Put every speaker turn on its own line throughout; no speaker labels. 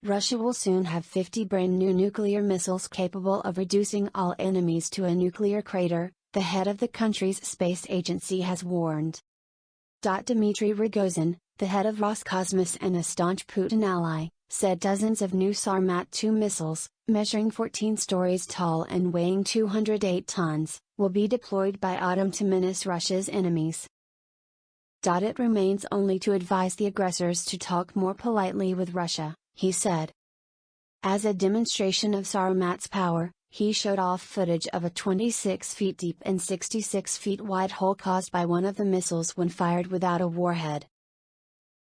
Russia will soon have 50 brand new nuclear missiles capable of reducing all enemies to a nuclear crater, the head of the country's space agency has warned. Dmitry Rogozin, the head of Roscosmos and a staunch Putin ally, said dozens of new Sarmat-2 missiles, measuring 14 stories tall and weighing 208 tons, will be deployed by autumn to menace Russia's enemies. It remains only to advise the aggressors to talk more politely with Russia, he said. As a demonstration of Sarmat's power, he showed off footage of a 26 feet deep and 66 feet wide hole caused by one of the missiles when fired without a warhead.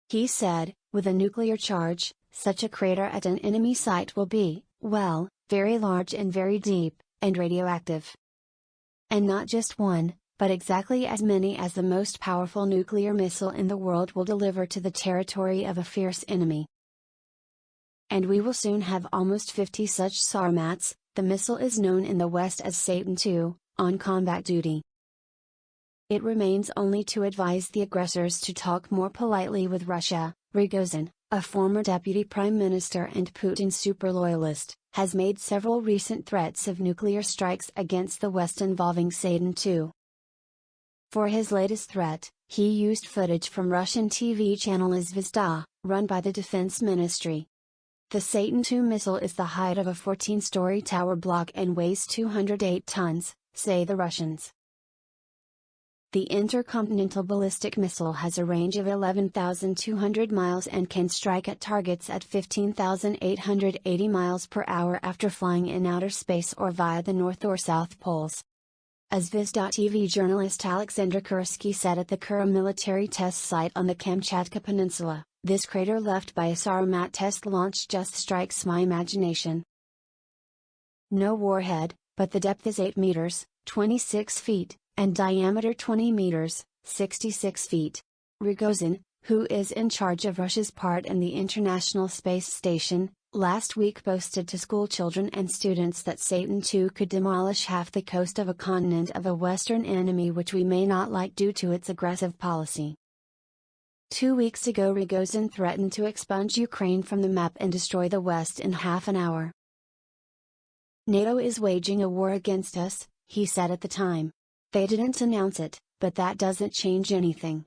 He said, with a nuclear charge, such a crater at an enemy site will be, well, very large and very deep, and radioactive. And not just one, but exactly as many as the most powerful nuclear missile in the world will deliver to the territory of a fierce enemy. And we will soon have almost 50 such Sarmats. The missile is known in the West as Satan-2, on combat duty. It remains only to advise the aggressors to talk more politely with Russia. Rogozin, a former deputy prime minister and Putin super loyalist, has made several recent threats of nuclear strikes against the West involving Satan-2. For his latest threat, he used footage from Russian TV channel Zvezda, run by the Defense Ministry. The Satan-2 missile is the height of a 14-story tower block and weighs 208 tons, say the Russians. The intercontinental ballistic missile has a range of 11,200 miles and can strike at targets at 15,880 miles per hour after flying in outer space or via the North or South poles. As Viz.TV journalist Alexander Kursky said at the Kura military test site on the Kamchatka Peninsula, this crater left by a Sarmat test launch just strikes my imagination. No warhead, but the depth is 8 meters, 26 feet, and diameter 20 meters, 66 feet. Rogozin, who is in charge of Russia's part in the International Space Station, last week boasted to schoolchildren and students that Satan-2 could demolish half the coast of a continent of a Western enemy which we may not like due to its aggressive policy. 2 weeks ago Rogozin threatened to expunge Ukraine from the map and destroy the West in half an hour. NATO is waging a war against us, he said at the time. They didn't announce it, but that doesn't change anything.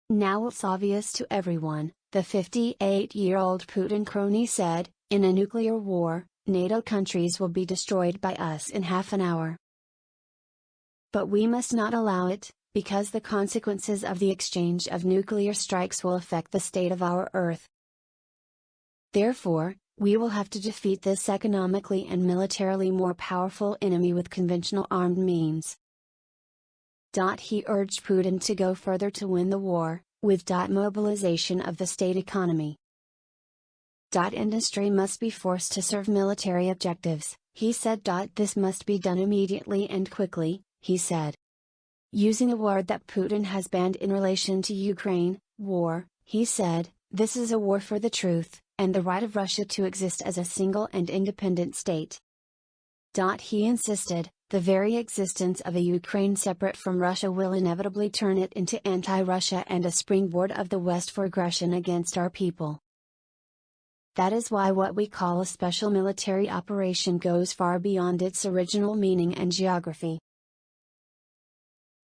Now it's obvious to everyone, the 58-year-old Putin crony said, in a nuclear war, NATO countries will be destroyed by us in half an hour. But we must not allow it, because the consequences of the exchange of nuclear strikes will affect the state of our Earth. Therefore, we will have to defeat this economically and militarily more powerful enemy with conventional armed means. He urged Putin to go further to win the war, with mobilization of the state economy. Industry must be forced to serve military objectives, he said. This must be done immediately and quickly, he said. Using a word that Putin has banned in relation to Ukraine, war, he said, this is a war for the truth, and the right of Russia to exist as a single and independent state. He insisted, the very existence of a Ukraine separate from Russia will inevitably turn it into anti-Russia and a springboard of the West for aggression against our people. That is why what we call a special military operation goes far beyond its original meaning and geography.